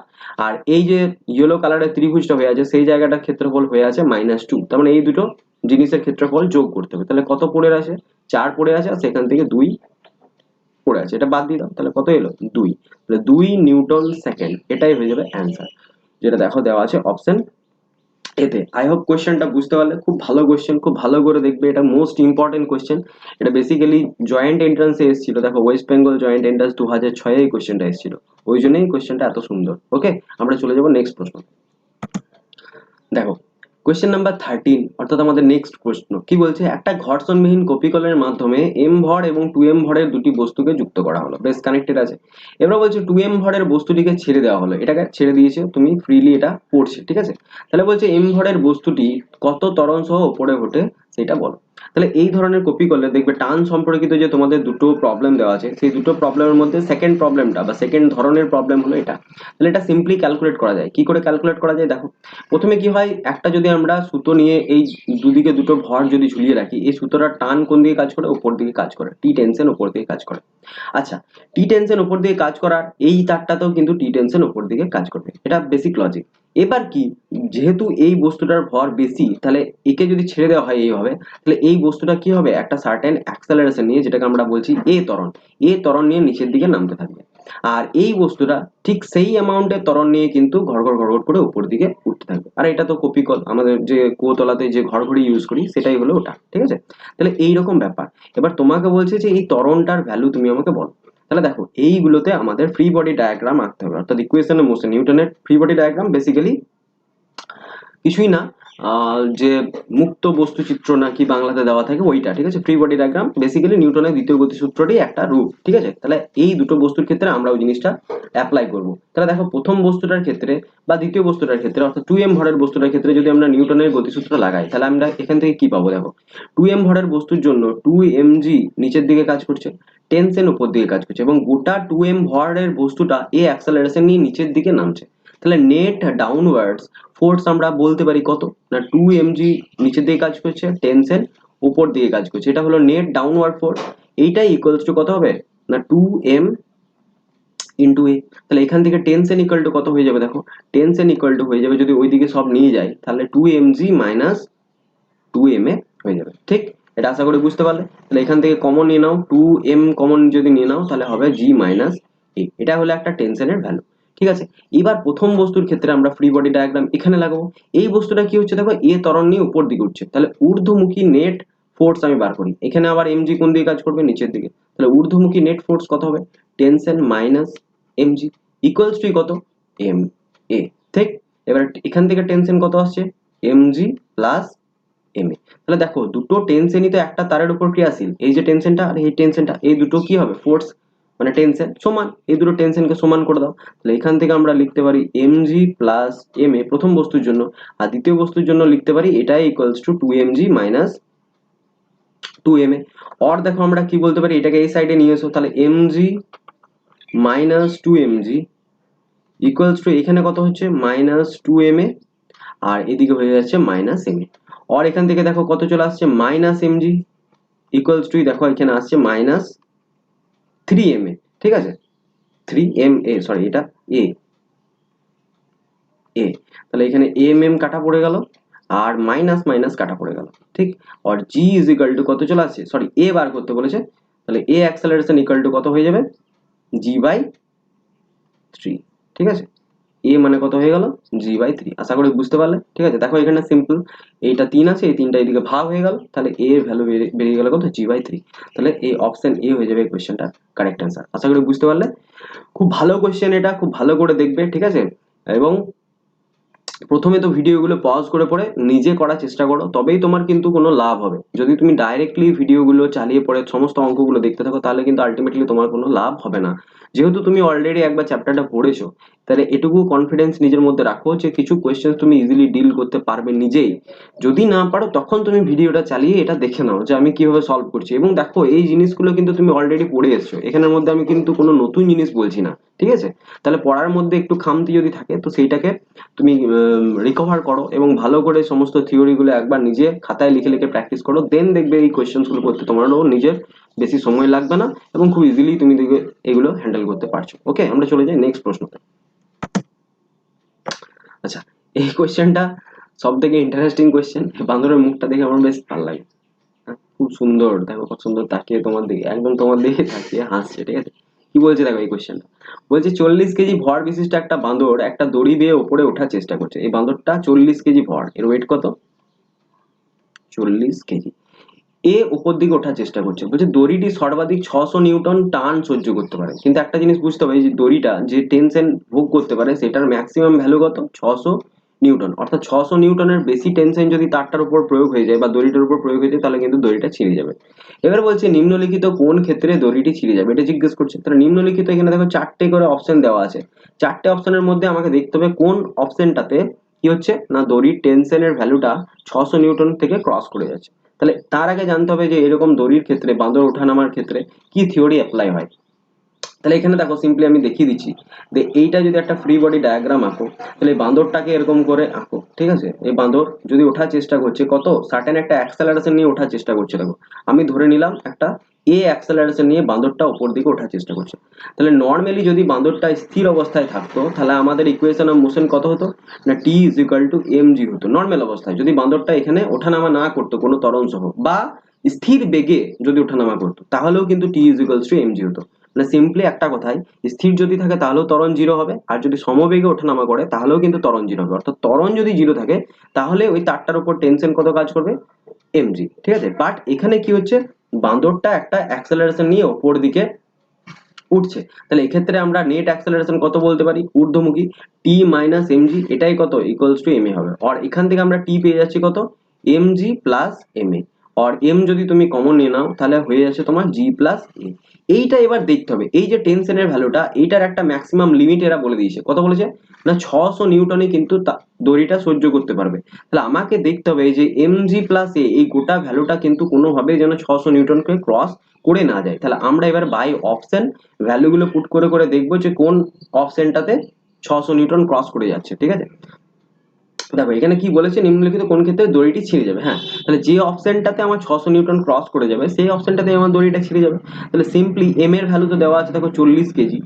আর এই যে ইয়েলো কালারের ত্রিভুজটা হয়ে আছে সেই জায়গাটার ক্ষেত্রফল হয়ে আছে -2। তার মানে এই দুটো জিনিসের ক্ষেত্রফল যোগ করতে হবে, তাহলে কত পড়ে আছে, 4 পড়ে আছে, আর সেখান থেকে 2 পড়ে আছে, এটা বাদ দিয়ে দাও, তাহলে কত এলো 2, তাহলে 2 নিউটন সেকেন্ড, এটাই হয়ে যাবে অ্যান্সার, যেটা দেখো দেওয়া আছে অপশন এতে। আই হোপ কোশ্চেনটা বুঝতে পারলে, খুব ভালো কোশ্চেন, খুব ভালো করে দেখবে, এটা মোস্ট ইম্পর্টেন্ট কোশ্চেন। এটা বেসিক্যালি জয়েন্ট এন্ট্রান্সে এসেছিল, দেখো ওয়েস্ট বেঙ্গল জয়েন্ট এন্ট্রান্স 2006 এই কোশ্চেনটা এসেছিল, ওই জন্যই কোশ্চেনটা এত সুন্দর। ওকে, আমরা চলে যাবো নেক্সট প্রশ্ন। দেখো কোশ্চেন নাম্বার 13, অর্থাৎ আমাদের নেক্সট প্রশ্ন কি বলছে, একটা ঘর্ষণবিহীন কপিকলের মাধ্যমে m ভর এবং 2m ভরের দুটি বস্তুকে যুক্ত করা হলো, বেশ কানেক্টেড আছে। এবার বলছে 2m ভরের বস্তুটিকে ছেড়ে দেওয়া হলো, এটাকে ছেড়ে দিয়েছে, তুমি ফ্রিলি এটা পড়ছে, ঠিক আছে। তাহলে বলছে m ভরের বস্তুটি কত ত্বরণ সহ উপরে ওঠে সেটা বলো। তাহলে এই ধরনের কপি করলে দেখবে টান সম্পর্কিত যে তোমাদের দুটো প্রবলেম দেওয়া আছে, সেই দুটো প্রবলেমের মধ্যে সেকেন্ড প্রবলেমটা বা সেকেন্ড ধরনের প্রবলেম হলো এটা। তাহলে এটা সিম্পলি ক্যালকুলেট করা যায়, কি করে ক্যালকুলেট করা যায় দেখো। প্রথমে কি হয়, একটা যদি আমরা সুতো নিয়ে এই দুদিকে দুটো ভর যদি ঝুলিয়ে রাখি, এই সুতোটার টান কোন দিকে কাজ করে, উপর দিকে কাজ করে, টি টেনশন উপর দিকে কাজ করে। আচ্ছা, টি টেনশন উপর দিকে কাজ করার এই তারটাতেও কিন্তু টি টেনশন উপর দিকে কাজ করবে, এটা বেসিক লজিক। এবার কি, যেহেতু এই বস্তুটার ভর বেশি, তাহলে একে যদি ছেড়ে দেওয়া হয় এইভাবে, তাহলে এই বস্তুটা কি হবে, একটা সার্টেন অ্যাক্সেলারেশন নিয়ে, যেটাকে আমরা বলছি এ ত্বরণ নিয়ে নিচের দিকে নামতে থাকবে। আর এই বস্তুটা ঠিক সেই অ্যামাউন্টের ত্বরণ নিয়ে কিন্তু ঘড়ঘড় ঘড়ঘড় করে উপর দিকে উঠতে থাকবে। আর এটা তো কপিকল, আমাদের যে কুয়োতলাতে যে ঘড়ঘড়ি ইউজ করি সেটাই হলো ওটা, ঠিক আছে। তাহলে এইরকম ব্যাপার। এবার তোমাকে বলছে যে এই ত্বরণটার ভ্যালু তুমি আমাকে বলো। তাহলে দেখো এইগুলোতে আমাদের ফ্রি বডি ডায়াগ্রাম আঁকতে হবে, অর্থাৎ ইকুয়েশনের মোশন, নিউটনের ফ্রি বডি ডায়াগ্রাম বেসিক্যালি কিছুই না, যে মুক্ত বস্তু চিত্র নাকি বাংলাতে দেওয়া থাকে ওইটা, ঠিক আছে। ফ্রি বডি ডায়াগ্রাম বেসিক্যালি নিউটনের দ্বিতীয় গতিসূত্রটি একটা রূপ, ঠিক আছে। তাহলে এই দুটো বস্তুর ক্ষেত্রে আমরা ওই জিনিসটা অ্যাপ্লাই করব। তাহলে দেখো প্রথম বস্তুটার ক্ষেত্রে বা দ্বিতীয় বস্তুটার ক্ষেত্রে, অর্থাৎ 2m ভরের বস্তুটার ক্ষেত্রে যদি আমরা নিউটনের গতিসূত্র লাগাই, তাহলে আমরা এখান থেকে কি পাবো দেখো, 2m ভরের বস্তুর জন্য 2mg নিচের দিকে কাজ করছে, টেনশন উপর দিকে কাজ করছে, এবং গোটা 2m ভরের বস্তুটা এ অ্যাক্সেলারেশন নিয়ে নিচের দিকে নামছে। তাহলে নেট ডাউনওয়ার্ডস ফোর্স আমরা বলতে পারি কত না, 2mg নিচের দিকে কাজ করছে, টেনশন উপর দিকে কাজ করছে, এটা হলো নেট ডাউনওয়ার্ড ফোর্স। এইটাই ইকুয়ালস টু কত হবে না 2m ইন্টু এ। তাহলে এখান থেকে টেনশন ইকুয়াল টু কত হয়ে যাবে দেখো, টেনশন ইকুয়াল টু হয়ে যাবে, যদি ওইদিকে সব নিয়ে যাই তাহলে 2mg মাইনাস 2ma হয়ে যাবে, ঠিক। এটা আশা করি বুঝতে পারলে। তাহলে এখান থেকে কমন নিয়ে নাও, 2m কমন যদি নিয়ে নাও তাহলে হবে g মাইনাস a, এটা হলো একটা টেনশনের ভ্যালু, ঠিক আছে। এবার প্রথম বস্তুর ক্ষেত্রে আমরা ফ্রি বডি ডায়াগ্রাম এখানে লাগাবো। এই বস্তুটা কি হচ্ছে দেখো, এ ত্বরণ নিয়ে উপর দিকে উঠছে, তাহলে ঊর্ধ্বমুখী নেট ফোর্স আমি বার করি, এখানে আবার mg কোন দিকে কাজ করবে, নিচের দিকে, তাহলে ঊর্ধ্বমুখী নেট ফোর্স কত হবে, tension minus mg equals to কত, m a, ঠিক। এবার এখান থেকে টেনশন কত আসছে, mg প্লাস ma। তাহলে দেখো দুটো টেনশনই তো একটা তারের উপর ক্রিয়াশীল, এই যে টেনশনটা আর এই টেনশনটা, এই দুটো কি হবে, ফোর্স মানে টেনশন সমান, এই দুটো টেনশনকে সমান করে দাও। তাহলে এখান থেকে আমরা লিখতে পারি mg প্লাস ma প্রথম বস্তুর জন্য, আর দ্বিতীয় বস্তুর জন্য লিখতে পারি এটাই equals to 2mg minus 2ma। আর দেখো আমরা কি বলতে পারি, এটাকে এই সাইডে নিয়ে এসো, তাহলে mg minus 2mg equals to এখানে কত হচ্ছে মাইনাস 2ma, আর এদিকে হয়ে যাচ্ছে মাইনাস ma। আর এখান থেকে দেখো কত চলে আসছে মাইনাস mg ইকুয়ালস টু দেখো এখানে আসছে মাইনাস 3ma, ঠিক আছে, 3ma, সরি এটা a a, তাহলে এখানে mm কাটা পড়ে গেল আর মাইনাস মাইনাস কাটা পড়ে গেল, ঠিক। আর g ইজ ইকুয়াল টু কত চলে আসছে, সরি a বার করতে বলেছে, তাহলে a অ্যাক্সেলারেশন ইকুয়াল টু কত হয়ে যাবে, g বাই 3, ঠিক আছে। a মানে কত হয়ে গেল, g বাই 3, আশা করি বুঝতে পারলে, ঠিক আছে। দেখো এখানে সিম্পল, এইটা 3 আছে, এই 3টা এদিকে ভাগ হয়ে গেল, তাহলে a এর ভ্যালু বেরিয়ে গেল কত, g বাই 3। তাহলে এই অপশন a হয়ে যাবে কোশ্চেনটা কারেক্ট অ্যান্সার, আশা করি বুঝতে পারলে। খুব ভালো কোশ্চেন, এটা খুব ভালো করে দেখবে, ঠিক আছে। এবং প্রথমে তো ভিডিওগুলো পজ করে পড়ে নিজে করার চেষ্টা করো, তবেই তোমার কিন্তু কোনো লাভ হবে। যদি তুমি ডাইরেক্টলি ভিডিওগুলো চালিয়ে পড়ে সমস্ত অঙ্কগুলো দেখতে থাকো, তাহলে কিন্তু আলটিমেটলি তোমার কোনো লাভ হবে না। যেহেতু তুমি অলরেডি একবার চ্যাপ্টারটা পড়েছো, তাহলে এটুকু কনফিডেন্স নিজের মধ্যে রাখো যে কিছু কোয়েশ্চেন তুমি ইজিলি ডিল করতে পারবে নিজেই। যদি না পারো তখন তুমি ভিডিওটা চালিয়ে এটা দেখে নাও যে আমি কিভাবে সলভ করছি, এবং দেখো এই জিনিসগুলো কিন্তু তুমি অলরেডি পড়ে এসছো, এখানের মধ্যে আমি কিন্তু কোনো নতুন জিনিস বলছি না, ঠিক আছে? তাহলে পড়ার মধ্যে একটু খামতি যদি থাকে তো সেইটাকে তুমি রিকভার করো এবং ভালো করে সমস্ত থিওরিগুলো একবার নিজে খাতায় লিখে লিখে প্র্যাকটিস করো, দেন দেখবে এই কোয়েশ্চেনগুলো করতে তোমারও নিজের বেশি সময় লাগবে না এবং খুব ইজিলি তুমি দেখবে এগুলো হ্যান্ডেল করতে পারছো। ওকে, আমরা চলে যাই নেক্সট প্রশ্নতে। আচ্ছা, এই কোয়েশ্চেনটা সব থেকে ইন্টারেস্টিং কোয়েশ্চেন। বান্দরের মুখটা দেখে আমার বেশ ভালো লাগে। খুব সুন্দর, দেখো কত সুন্দর তাকিয়ে তোমার দিকে, একদম তোমার দিকে তাকিয়ে হাসছে, ঠিক আছে? কি বলছে দেখো এই কোয়েশ্চেনটা, বলছে 40 কেজি ভর বিশিষ্ট একটা বাঁদর একটা দড়ি দিয়ে উপরে ওঠার চেষ্টা করছে। এই বাঁদরটা 40 কেজি ভর, এর ওয়েট কত? 40 কেজি। এ উপর দিকে ওঠার চেষ্টা করছে, বলছে দড়িটি সর্বাধিক 600 নিউটন টান সহ্য করতে পারে। কিন্তু একটা জিনিস বুঝতে হবে, যে দড়িটা যে টেনশন ভোগ করতে পারে সেটার ম্যাক্সিমাম ভ্যালু কত? 600 নিউটন। অর্থাৎ 600 নিউটনের বেশি টেনশন যদি তারটার উপর প্রয়োগ হয়ে যায় বা দড়িটার উপর প্রয়োগ হয়ে যায়, তাহলে কিন্তু দড়িটা ছিঁড়ে যাবে। এবার বলছে নিম্নলিখিত কোন ক্ষেত্রে দড়িটি ছিঁড়ে যাবে, এটা জিজ্ঞেস করছে। তাহলে নিম্নলিখিত, এখানে দেখো 4টে করে অপশন দেওয়া আছে। 4টে অপশনের মধ্যে আমাকে দেখতে হবে কোন অপশনটাতে কি হচ্ছে না দড়ির টেনশনের ভ্যালুটা 600 নিউটন থেকে ক্রস করে যাচ্ছে। তাহলে তার আগে জানতে হবে যে এরকম দড়ির ক্ষেত্রে, বাঁদর ওঠানামার ক্ষেত্রে কি থিওরি অ্যাপ্লাই হয়। তাহলে এখানে দেখো সিম্পলি আমি দেখিয়ে দিচ্ছি যে এইটা যদি একটা ফ্রি বডি ডায়াগ্রাম আঁকো, তাহলে এই বাঁদরটাকে এরকম করে আঁকো, ঠিক আছে? এই বাঁদর যদি ওঠার চেষ্টা করছে, কত সার্টেন একটা অ্যাক্সেলারেশন নিয়ে ওঠার চেষ্টা করছে। দেখো আমি ধরে নিলাম একটা অ্যাক্সেলারেশন নিয়ে বাঁদরটা উপর দিকে ওঠার চেষ্টা করছে। তাহলে নর্মালি যদি বাঁদরটা স্থির অবস্থায় থাকতো, তাহলে আমাদের ইকুয়েশন অফ মোশন কত হতো না T=mg হতো নর্মাল অবস্থায়। যদি বাঁদরটা এখানে ওঠানামা না করতো কোনো ত্বরণ সহ, বা স্থির বেগে যদি ওঠানামা করতো, তাহলেও কিন্তু T=mg হতো। মানে সিম্পলি একটা কথাই, স্থির যদি থাকে তাহলেও ত্বরণ জিরো হবে, আর যদি সমবেগে ওঠানামা করে তাহলেও কিন্তু ত্বরণ জিরো হবে। অর্থাৎ ত্বরণ যদি জিরো থাকে তাহলে ওই তারটার উপর টেনশন কত কাজ করবে? mg, ঠিক আছে? বাট এখানে কি হচ্ছে, বাঁদরটা একটা অ্যাক্সেলারেশন নিয়ে ওপর দিকে উঠছে। তাহলে এক্ষেত্রে আমরা নেট অ্যাক্সেলারেশন কত বলতে পারি? ঊর্ধ্বমুখী T-mg, এটাই কত ইকুয়ালস টু ma হবে। আর এখান থেকে আমরা টি পেয়ে যাচ্ছি কত? mg plus ma। আর m যদি তুমি কমন নিয়ে নাও তাহলে হয়ে যাচ্ছে তোমার g প্লাস a। এইটা এবার দেখতে হবে, এই যে টেনশনের ভ্যালুটা, এইটার একটা ম্যাক্সিমাম লিমিট এরা বলে দিয়েছে। কত বলেছে না 600 নিউটনে কিন্তু দড়িটা সহ্য করতে পারবে। তাহলে আমাকে দেখতে হবে এই যে mg প্লাস a, এই গোটা ভ্যালুটা কিন্তু কোনোভাবেই যেন 600 নিউটনকে ক্রস করে না যায়। তাহলে আমরা এবার বাই অপশন ভ্যালুগুলো পুট করে করে দেখবো যে কোন অপশনটাতে 600 নিউটন ক্রস করে যাচ্ছে, ঠিক আছে? দেখো এখানে কি বলেছে, নিম্নলিখিত কোন ক্ষেত্রে দড়িটি ছিঁড়ে যাবে। হ্যাঁ, তাহলে যে অপশনটাতে আমার 600 নিউটন ক্রস করে যাবে সেই অপশনটাতে আমার দড়িটা ছিঁড়ে যাবে। তাহলে সিম্পলি এম এর ভ্যালু তো দেওয়া আছে, দেখো 40 কেজি,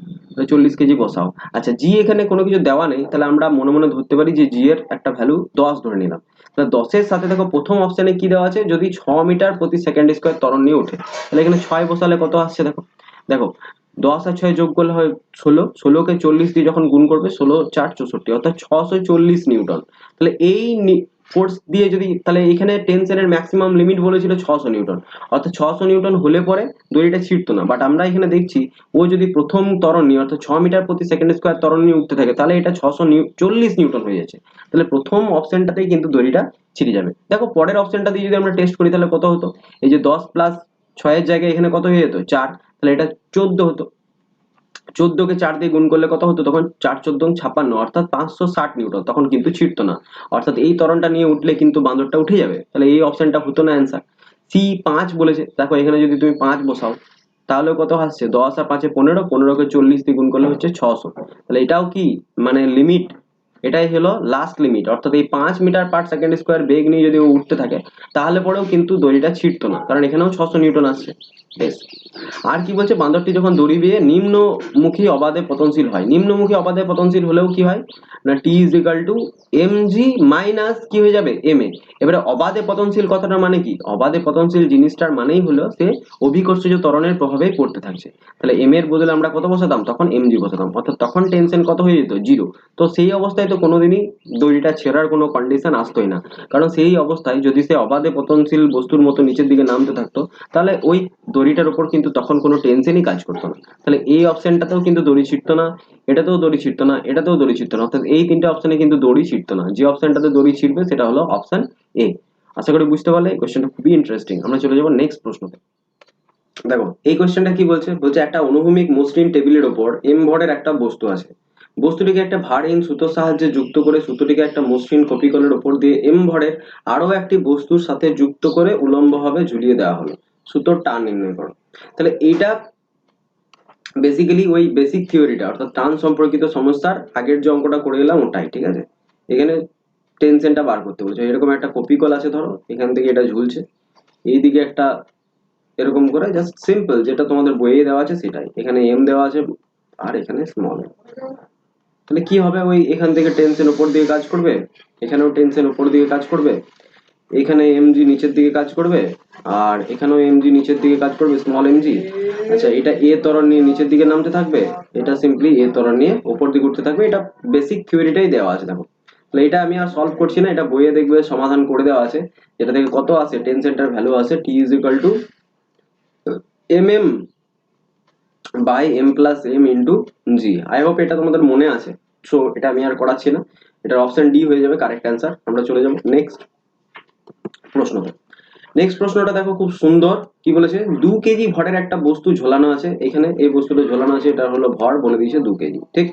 40 কেজি বসাও। আচ্ছা, জি এখানে কোনো কিছু দেওয়া নেই, তাহলে আমরা মনে মনে ধরতে পারি যে জি এর একটা ভ্যালু 10 ধরে নিলাম। তাহলে 10-এর সাথে দেখো প্রথম অপশনে কি দেওয়া আছে, যদি 6 মিটার প্রতি সেকেন্ড স্কোয়ার ত্বরণ নিয়ে ওঠে, তাহলে এখানে 6 বসালে কত আসছে দেখো। দেখো 10 আর 6 যোগ করলে হয় 16, 16কে 40 দিয়ে যখন গুণ করবে, 16×4=64, অর্থাৎ 640 নিউটন। তাহলে এই ফোর্স দিয়ে যদি, তাহলে এখানে টেনশনের ম্যাক্সিমাম লিমিট বলেছিল 600 নিউটন, অর্থাৎ 600 নিউটন হলে পরে দড়িটা ছিঁড়তো না। বাট আমরা এখানে দেখছি ও যদি প্রথম ত্বরণ নিয়ে, অর্থাৎ 6 মিটার প্রতি সেকেন্ড স্কোয়ার ত্বরণ নিয়ে উঠতে থাকে, তাহলে এটা 640 নিউটন হয়ে যাচ্ছে। তাহলে প্রথম অপশনটাতেই কিন্তু দড়িটা ছিঁড়ে যাবে। দেখো পরের অপশনটা দিয়ে যদি আমরা টেস্ট করি তাহলে কত হতো, এই যে 10 প্লাস 6-এর জায়গায় এখানে কত হয়ে যেত 4, তাহলে এটা 14 হতো। 14কে 4 দিয়ে গুণ করলে কত হতো তখন? 4×14=56, অর্থাৎ 560 নিউটন, তখন কিন্তু ছিঁড়তো না। অর্থাৎ এই ত্বরণটা নিয়ে উঠলে কিন্তু বাঁদরটা উঠে যাবে। তাহলে এই অপশনটা হতো না অ্যান্সার। সি 5 বলেছে। দেখো এখানে যদি তুমি 5 বসাও তাহলে কত আসছে, 10 আর 5-এ 15, 15কে 40 দিয়ে গুণ করলে হচ্ছে 600। তাহলে এটাও কি মানে লিমিট, এটাই হলো লাস্ট লিমিট। অর্থাৎ এই 5 মিটার/সেকেন্ড স্কোয়ার বেগ নিয়ে যদি ও উঠতে থাকে তাহলে পরেও কিন্তু দড়িটা ছিঁড়তো না, কারণ এখানেও 600 নিউটন আসছে। বেশ, আর কি বলছে, বাঁদরটি যখন দড়ি বেয়ে নিম্নমুখী অবাধে পতনশীল হয়। নিম্নমুখী অবাধে পতনশীল হলেও কি হয় না T=mg মাইনাস কি হয়ে যাবে ma। এবারে অবাধে পতনশীল কথাটার মানে কি, অবাধে পতনশীল জিনিসটার মানেই হলো সে অভিকর্ষজ ত্বরণের প্রভাবেই পড়তে থাকছে। তাহলে m এর বদলে আমরা কত বসাতাম তখন mg বসাতাম, অর্থাৎ তখন টেনশন কত হয়ে যেত? জিরো। তো সেই অবস্থায় তো তো কোনোদিনই দড়িটা ছেঁড়ার কোনো কন্ডিশন আসতোই না, কারণ সেই অবস্থায় যদি সে অবাধে পতনশীল বস্তুর মতো নিচের দিকে নামতে থাকতো তাহলে ওই দড়িটার উপর কিন্তু তখন কোনো টেনশনই কাজ করতো না। তাহলে এই অপশনটাতেও কিন্তু দড়ি ছিঁড়তো না, এটাতেও দড়ি ছিঁড়তো না, এটাতেও দড়ি ছিঁড়তো না, অর্থাৎ এই তিনটে অপশনে কিন্তু দড়ি ছিঁড়তো না। যে অপশনটাতে দড়ি ছিঁড়বে সেটা হলো অপশন এ। আশা করি বুঝতে পারলে। এই কোশ্চেনটা খুবই ইন্টারেস্টিং। আমরা চলে যাবো নেক্সট প্রশ্নতে। দেখো এই কোশ্চেনটা কি বলছে, বলছে একটা অনুভূমিক মসৃণ টেবিলের ওপর এম ভরের একটা বস্তু আছে। বস্তুটিকে একটা ভারহীন সুতোর সাহায্যে যুক্ত করে সুতোটিকে একটা মসৃণ কপিকলের ওপর দিয়ে এম ভরের আরো একটি বস্তুর সাথে যুক্ত করে উলম্বভাবে ঝুলিয়ে দেওয়া হলো। সুতোর টান নির্ণয় করো। তাহলে এইটা বেসিক্যালি ওই বেসিক থিওরিটা, অর্থাৎ টান সম্পর্কিত সমস্যার আগের যে অঙ্কটা করে এলাম ওটাই, ঠিক আছে। এখানে টেনশনটা বার করতে বলছে। এরকম একটা কপিকল আছে, ধরো এখান থেকে এটা ঝুলছে, এইদিকে একটা এরকম করে জাস্ট সিম্পল যেটা তোমাদের বইয়ে দেওয়া আছে সেটাই, এখানে এম দেওয়া আছে আর এখানে স্মল। তাহলে কি হবে, ওই এখান থেকে টেনশন উপর দিকে কাজ করবে, এখানেও টেনশন উপর দিকে কাজ করবে, এখানে এমজি নিচের দিকে কাজ করবে, আর এখানেও এমজি নিচের দিকে কাজ করবে, স্মল এমজি। আচ্ছা, এটা এ ত্বরণ নিয়ে নিচের দিকে নামতে থাকবে, এটা সিম্পলি এ ত্বরণ নিয়ে উপর দিকে উঠতে থাকবে। এটা বেসিক থিওরিটাই দেওয়া আছে। দেখো তাহলে এটা আমি আর সলভ করছি না, এটা বইয়ে দেখবে সমাধান করে দেওয়া আছে। যেটা থেকে কত আছে, টেনশনটার ভ্যালু আছে T is equal to m m by m plus m into g. I hope এটা তোমাদের মনে আছে। সো এটা আমি আর করাচ্ছি না, এটার অপশন ডি হয়ে যাবে কারেক্ট অ্যান্সার। আমরা চলে যাবো নেক্সট প্রশ্নতে। নেক্সট প্রশ্নটা দেখো খুব সুন্দর। কি বলেছে, 2 কেজি ভরের একটা বস্তু ঝোলানো আছে। এখানে এই বস্তুটা ঝোলানো আছে, এটা হলো ভর, বলে দিয়েছে 2 কেজি, ঠিক।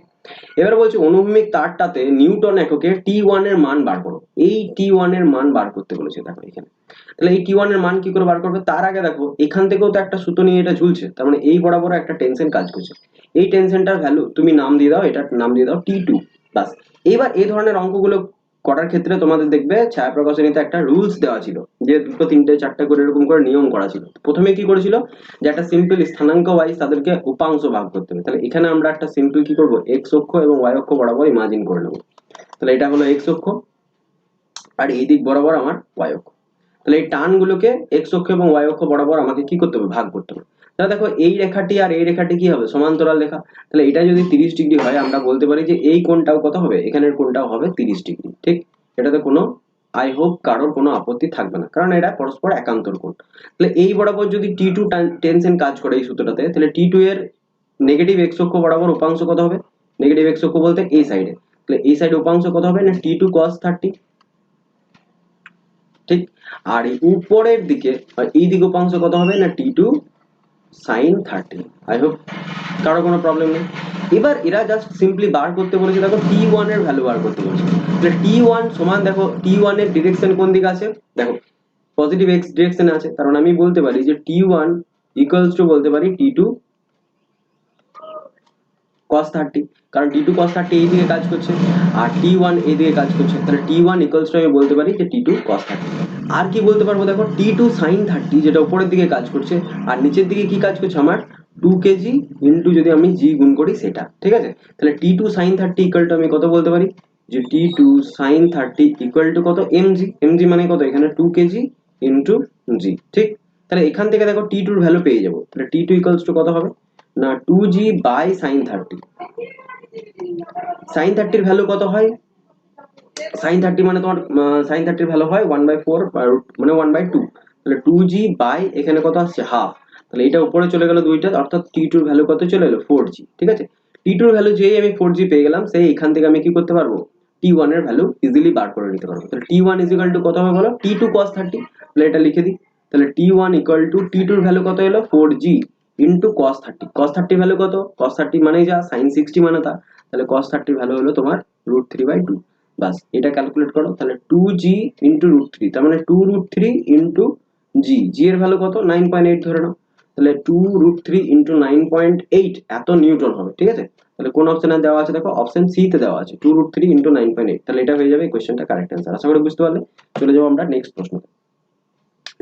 এবার বলছে অনুভূমিক তারটাতে নিউটন এককে T1 এর মান বার করো। এই T1 এর মান বার করতে বলেছে। দেখো এখানে তাহলে এই T1 এর মান কি করে বার করবে, তার আগে দেখো এখান থেকেও তো একটা সুতো নিয়ে এটা ঝুলছে, তার মানে এই বরাবর একটা টেনশন কাজ করছে। এই টেনশনটার ভ্যালু তুমি নাম দিয়ে দাও, এটার নাম দিয়ে দাও T2। বাস। এবার এই ধরনের অঙ্কগুলো করার ক্ষেত্রে তোমাদের দেখবে ছায়াপ্রকাশনীতে একটা রুলস দেওয়া ছিল, যে 2, 3, 4 করে এরকম করে নিয়ম করা ছিল। প্রথমে কি করেছিল, যে একটা সিম্পল স্থানাঙ্ক ওয়াইজ তাদেরকে উপাংশ ভাগ করতে হবে। তাহলে এখানে আমরা একটা সিম্পল কি করব, এক্স অক্ষ এবং ওয়াই অক্ষ বরাবর ইমাজিন করে নেব। তাহলে এটা হলো এক্স অক্ষ আর এই দিক বরাবর আমার ওয়াই অক্ষ। তাহলে এই টানগুলোকে এক্স অক্ষ এবং ওয়াই অক্ষ বরাবর আমাকে কি করতে হবে, ভাগ করতে হবে। তাহলে দেখো এই রেখাটি আর এই রেখাটি কি হবে, সমান্তরাল রেখা। তাহলে এটা যদি 30 ডিগ্রি হয়, আমরা বলতে পারি যে এই কোণটাও কত হবে, এখানের কোণটাও হবে 30 ডিগ্রি, ঠিক। এটাতে কোনো আই হোপ কারোর কোনো আপত্তি থাকবে না, কারণ এটা পরস্পর একান্তর কোণ। তাহলে এই বরাবর যদি T2 টেনশন কাজ করে এই সূত্রটাতে, তাহলে T2 এর নেগেটিভ এক্স অক্ষ বরাবর উপাংশ কত হবে, নেগেটিভ এক্স অক্ষ বলতে এই সাইডে, তাহলে এই সাইডে উপাংশ কত হবে না T2 cos 30, ঠিক। আর এই উপরের দিকে এই দিকে উপাংশ কত হবে না T2 sin 30। আই হোপ কারো কোনো প্রবলেম নেই। এবার এরা জাস্ট সিম্পলি বার করতে বলেছে, দেখো T1 এর ভ্যালু বার করতে বলেছে। তাহলে T1 সমান, দেখো T1 এর ডিরেকশন কোন দিকে আছে, দেখো পজিটিভ এক্স ডিরেকশনে আছে, কারণ আমি বলতে পারি যে T1 ইকুয়ালস টু বলতে পারি T2 cos 30, কারণ T2 cos 30 এই দিকে কাজ করছে আর T1 এই দিকে কাজ করছে। তাহলে T1 ইকুয়ালস টু আমি বলতে পারি যে T2 cos 30। আর কি বলতে পারবো, দেখো T2 sin 30 যেটা উপরের দিকে কাজ করছে আর নিচের দিকে কি কাজ করছে আমার 2 kg ইনটু যদি আমি জি গুণ করি সেটা, ঠিক আছে। তাহলে T2 sin 30 ইকুয়াল টু আমি কত বলতে পারি, যে T2 sin 30 ইকুয়াল টু কত, mg। mg মানে কত, এখানে 2 kg ইনটু জি, ঠিক। তাহলে এখান থেকে দেখো T2 এর ভ্যালু পেয়ে যাবো। তাহলে T2 ইকুয়ালস টু কত হবে না 2g বাই sin 30। sin 30 এর ভ্যালু কত হয়, sin 30 মানে তোমার sin 30 এর ভ্যালু হয় 1/4 মানে 1/2। তাহলে 2g বাই এখানে কত আসছে হাফ। তাহলে এটা উপরে চলে গেল দুইটা, অর্থাৎ T2 এর ভ্যালু কত চলে এলো 4g, ঠিক আছে। T2 এর ভ্যালু যেই আমি 4g পেয়ে গেলাম, সেই এখান থেকে আমি কি করতে পারবো, T1 এর ভ্যালু ইজিলি বার করে নিতে পারবো। তাহলে T1 কত হবে বলো, T2 cos 30। তাহলে এটা লিখে দিই। তাহলে T1 T2 এর ভ্যালু কত এলো 4g into cos 30। cos 30 value কত, cos 30 মানেই যা, sin 60 মানে তা। তাহলে cos 30 ভ্যালু হলো তোমার √3/2। বাস, এটা ক্যালকুলেট করো। তাহলে 2g ইনটু √3, তার মানে 2√3 ইনটু জি। জি এর ভ্যালু কত 9.8 ধরে নাও। তাহলে 2√3 ইনটু 9.8 এত নিউটন হবে, ঠিক আছে। তাহলে কোন অপশনে দেওয়া আছে, দেখো অপশন সি তে দেওয়া আছে 2√3 ইনটু 9.8। তাহলে এটা হয়ে যাবে কোশ্চেনটা কারেক্ট অ্যান্সার। আশা করি বুঝতে পারলে। চলে যাবো আমরা নেক্সট প্রশ্ন।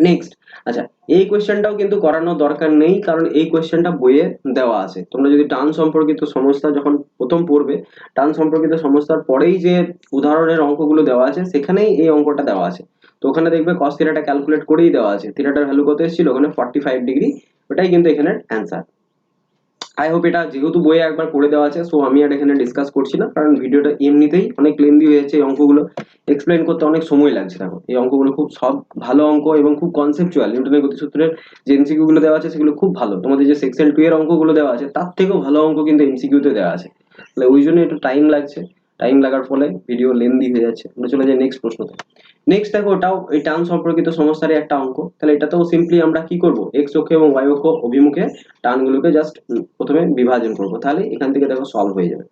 নেক্সট, আচ্ছা এই কোশ্চেনটাও কিন্তু করানোর দরকার নেই, কারণ এই কোশ্চেনটা বইয়ে দেওয়া আছে। তোমরা যদি টান সম্পর্কিত সমস্যা যখন প্রথম পড়বে, টান সম্পর্কিত সমস্যার পরেই যে উদাহরণের অঙ্কগুলো দেওয়া আছে সেখানেই এই অঙ্কটা দেওয়া আছে। তো ওখানে দেখবে cos থিটাটা ক্যালকুলেট করেই দেওয়া আছে। থিটাটার ভ্যালু কত এসেছিল ওখানে 45 ডিগ্রি, ওটাই কিন্তু এখানে অ্যান্সার। আই হোপ এটা যেহেতু বইয়ে একবার করে দেওয়া আছে, সো আমি আর এখানে ডিসকাস করছি না, কারণ ভিডিওটা এমনিতেই অনেক লেন্দি হয়ে যাচ্ছে। এই অঙ্কগুলো এক্সপ্লেন করতে অনেক সময় লাগছে। দেখো এই অঙ্কগুলো খুব সব ভালো অঙ্ক এবং খুব কনসেপচুয়াল। নিউটনের গতিসূত্রের যে এমসিকিউ গুলো দেওয়া আছে সেগুলো খুব ভালো। তোমাদের যে সেকশন 2 এর অঙ্কগুলো দেওয়া আছে তার থেকেও ভালো অঙ্ক কিন্তু এমসিকিউ তে দেওয়া আছে। তাহলে ওই জন্য একটু টাইম লাগছে, টাইম লাগার ফলে ভিডিও লেন্দি হয়ে যাচ্ছে। আমরা চলে যাই নেক্সট প্রশ্নতে। নেক্সট দেখো, ওটাও এই টান সম্পর্কিত সমস্যারই একটা অঙ্ক। তাহলে এটাতেও সিম্পলি আমরা কি করব, এক্স অক্ষ এবং ওয়াই অক্ষ অভিমুখে টানগুলোকে জাস্ট প্রথমে বিভাজন করব, তাহলে এখান থেকে দেখো সলভ হয়ে যাবে।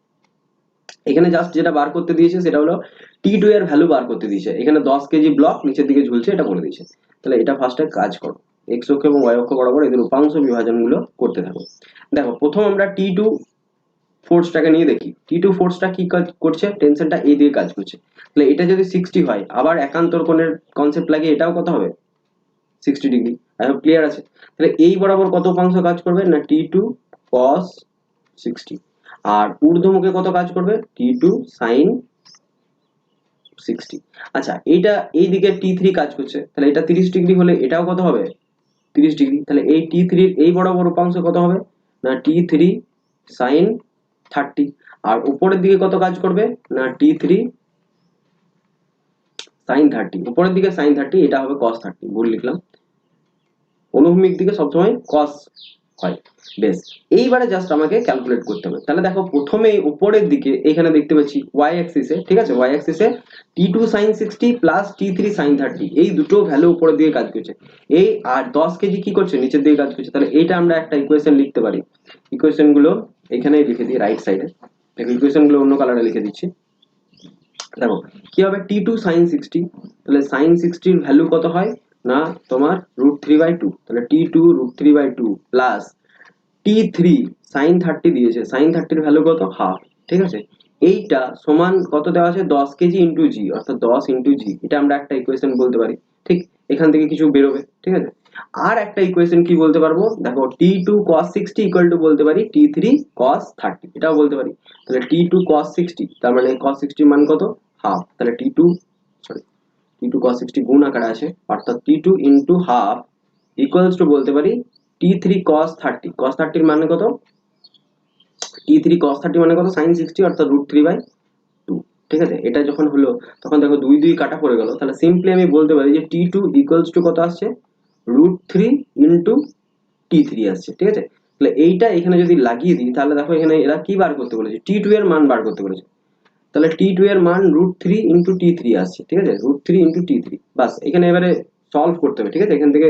এখানে জাস্ট যেটা বার করতে দিয়েছে সেটা হলো T2 এর ভ্যালু বার করতে দিয়েছে। এখানে 10 কেজি ব্লক নিচের দিকে ঝুলছে এটা বলে দিয়েছে। তাহলে এটা ফার্স্টে কাজ করো, এক্স অক্ষ এবং ওয়াই অক্ষ বরাবর এদের উপাংশ বিভাজনগুলো করতে থাকো। দেখো প্রথম আমরা T2 ফোর্সটাকে নিয়ে দেখি। T2 ফোর্সটা কি কাজ করছে, টেনশনটা এই দিকে কাজ করছে। তাহলে এটা যদি 60 হয়, আবার একান্তর কোণের কনসেপ্ট লাগিয়ে এটাও কত হবে 60 ডিগ্রি। আই হোপ ক্লিয়ার আছে। তাহলে এই বরাবর কত উপাংশ কাজ করবে না T2 cos 60, আর ঊর্ধ্বমুখে কত কাজ করবে T2 sin 60। আচ্ছা এইটা এই দিকে T3 কাজ করছে, তাহলে এটা 30 ডিগ্রি হলে এটাও কত হবে 30 ডিগ্রি। তাহলে এই T3 এর এই বরাবর উপাংশ কত হবে না T3 sin 30, আর উপরের দিকে কত কাজ করবে না T3 sin 30, উপরের দিকে sin 30, এটা হবে cos 30, ভুল লিখলাম। অনুভূমিক দিকে সবসময় cos হয়। বেশ, এইবারে জাস্ট আমাকে ক্যালকুলেট করতে হবে। তাহলে দেখো প্রথমে উপরের দিকে এখানে দেখতে পাচ্ছি y অ্যাক্সিসে, ঠিক আছে, y অ্যাক্সিসে T2 sin 60 plus T3 sin 30, এই দুটো ভ্যালু উপরের দিকে কাজ করছে। এই আর 10 কেজি কি করছে নিচের দিকে কাজ করছে। তাহলে এইটা আমরা একটা ইকুয়েশন লিখতে পারি। ইকুয়েশন গুলো এখানেই লিখে দিই রাইট সাইডে। ইকুয়েশন গুলো অন্য কালারে লিখে দিচ্ছি। দেখো কি হবে T2 sin 60, তাহলে sin 60 এর ভ্যালু কত হয় না তোমার √3/2, তাহলে T2 √3/2 প্লাস T3 sin 30 দিয়েছে, sin 30 এর ভ্যালু কত হাফ, ঠিক আছে। এইটা সমান কত দেওয়া আছে 10 কেজি ইন্টু জি, অর্থাৎ 10 ইন্টু জি, এটা আমরা একটা ইকুয়েশন বলতে পারি। ঠিক, এখান থেকে কিছু বেরোবে, ঠিক আছে। আর একটা ইকুয়েশন কি বলতে পারবো, দেখো T2 cos 60 ইকুয়াল টু বলতে পারি T3 cos 30, এটাও বলতে পারি। তাহলে T2 cos 60, তার মানে cos 60 মান কত হাফ, তাহলে T2 cos 60 গুণ আকারে আছে, অর্থাৎ T2 into half equals to বলতে পারি T3 cos 30, cos 30 এর মানে কত T3 cos 30 মানে কত sin 60, অর্থাৎ √3/2, ঠিক আছে। এটা যখন হলো তখন দেখো 2 2 কাটা পড়ে গেল, তাহলে সিম্পলি আমি বলতে পারি যে T2 ইকুয়ালস টু কত আসছে √3 ইন্টু T3 আসছে, ঠিক আছে। তাহলে এইটা এখানে যদি লাগিয়ে দিই, তাহলে দেখো এখানে এরা কি বার করতে বলেছে T2 এর মান বার করতে বলেছে। তাহলে T2 এর মান √3 ইন্টু T3 আসছে, ঠিক আছে, √3 ইন্টু T3। বাস, এখানে এবারে সলভ করতে হবে, ঠিক আছে। এখান থেকে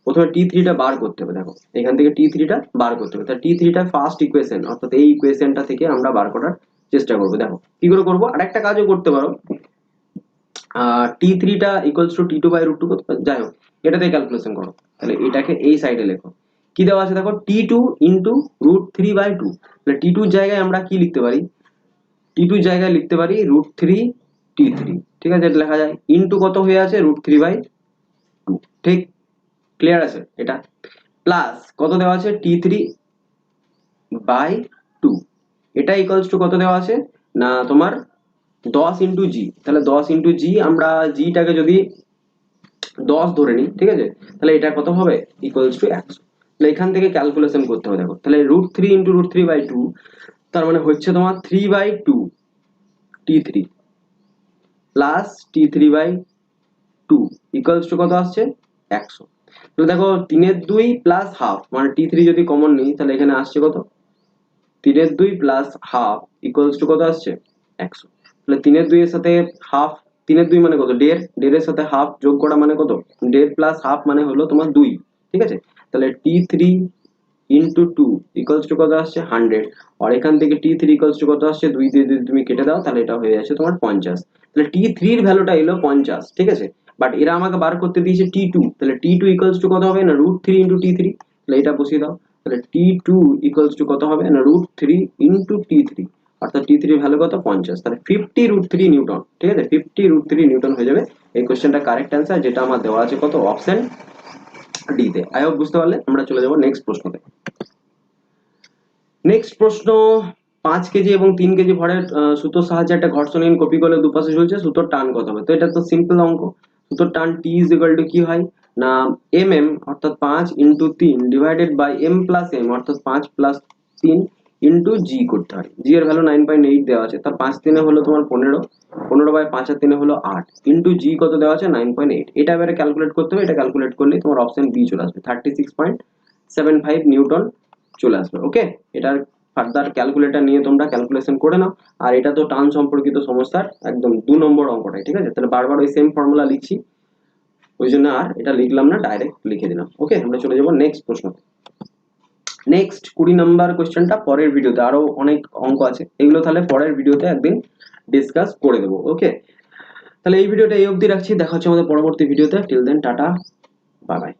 প্রথমে T3 টা বার করতে হবে। দেখো এখান থেকে T3 টা বার করতে হবে, তাহলে T3 টা ফার্স্ট ইকুয়েশন, অর্থাৎ এই ইকুয়েশনটা থেকে আমরা বার করার চেষ্টা করব। দেখো কি করে করব, আরেকটা কাজও করতে পারো। T3 টা ইকুয়ালস টু T2/√2, যাই হোক এটাতে ক্যালকুলেশন করো। তাহলে এটাকে এই সাইডে লেখো, কি দেওয়া আছে দেখো T2 ইন্টু √3/2, তাহলে T2 এর জায়গায় আমরা কি লিখতে পারি, T2 এর জায়গায় লিখতে পারি √3 T3, ঠিক আছে, এটা লেখা যায়। ইন্টু কত হয়ে আছে √3/2, ঠিক, ক্লিয়ার আছে এটা। প্লাস কত দেওয়া আছে T3/2, এটা ইকুয়ালস টু কত দেওয়া আছে না তোমার 10 ইন্টু জি, তাহলে 10 ইন্টু জি, আমরা জিটাকে যদি 10 ধরে নিই, ঠিক আছে, তাহলে এটা কত হবে ইকুয়ালস টু 100। তাহলে এখান থেকে ক্যালকুলেশন করতে হবে। দেখো তাহলে √3 ইন্টু √3/2, তার মানে হচ্ছে তোমার 3/2 T3 plus T3/2 equals to কত আসছে 100। তাহলে দেখো 3/2 প্লাস হাফ, মানে T3 যদি কমন নিই তাহলে এখানে আসছে কত 3/2 প্লাস হাফ ইকুয়ালস টু কত আসছে 100। তাহলে 3/2 এর সাথে হাফ, 3/2 মানে কত 1.5, 1.5 এর সাথে হাফ যোগ করা মানে কত 1.5 প্লাস হাফ মানে হলো তোমার 2, ঠিক আছে। তাহলে T3 ইন্টু 2 ইকুয়ালস টু কত আসছে 100, আর এখান থেকে T3 ইকুয়ালস টু কত আসছে 2 দিয়ে যদি তুমি কেটে দাও তাহলে এটা হয়ে যাচ্ছে তোমার 50। তাহলে T3 এর ভ্যালুটা এলো 50, ঠিক আছে। বাট এরা আমাকে বার করতে দিয়েছে T2, তাহলে T2 ইকুয়ালস টু কত হবে না √3 ইন্টু T3, তাহলে এটা বসিয়ে দাও। তাহলে T2 ইকুয়ালস টু কত হবে না √3 ইন্টু T3, অর্থাৎ T3 এর ভ্যালু কত 50, তাহলে 50 √3 নিউটন, ঠিক আছে, 50 √3 নিউটন হয়ে যাবে এই কোশ্চেনটা কারেক্ট অ্যান্সার, যেটা আমার দেওয়া আছে কত অপশন ডি তে। আই হোপ বুঝতে পারলে। আমরা চলে যাব নেক্সট প্রশ্নতে। নেক্সট প্রশ্ন, 5 কেজি এবং 3 কেজি ভরের সুতোর সাহায্যে একটা ঘর্ষণহীন কপি কলে দুপাশে ঝুলছে, সুতোর টান কত হবে। তো এটা তো সিম্পল অঙ্ক। সুতোর টান T ইজ ইকুয়াল টু কি হয় না mm, অর্থাৎ 5 into 3 divided by m plus m, অর্থাৎ 5 প্লাস 3 ইন্টু জি করতে হয়। জি এর ভ্যালু 9.8 দেওয়া আছে, তার 5 3 হলো তোমার 15, 15 বাই 5 আর 3 হলো 8 ইন্টু জি কত দেওয়া আছে 9.8। এটা এবারে ক্যালকুলেট করতে হবে, এটা ক্যালকুলেট করলে তোমার অপশন বি চলে আসবে, 36.75 নিউটন চলে আসবে। ওকে, এটার ফার্দার ক্যালকুলেটর নিয়ে তোমরা ক্যালকুলেশন করে নাও। আর এটা তো টান সম্পর্কিত সমস্যার একদম 2 নম্বর অঙ্কটাই, ঠিক আছে? তাহলে বারবার ওই সেম ফর্মুলা লিখছি, ওই জন্য আর এটা লিখলাম না, ডাইরেক্ট লিখে দিলাম। ওকে, আমরা চলে যাবো নেক্সট প্রশ্ন। নেক্সট 20 নাম্বার কোশ্চেনটা পরের ভিডিওতে, আরো অনেক অঙ্ক আছে, এগুলো তাহলে পরের ভিডিওতে একদিন ডিসকাস করে দেবো। ওকে, তাহলে এই ভিডিওটা এই অবধি রাখছি, দেখা হচ্ছে আমাদের পরবর্তী ভিডিওতে। Till then tata, bye by.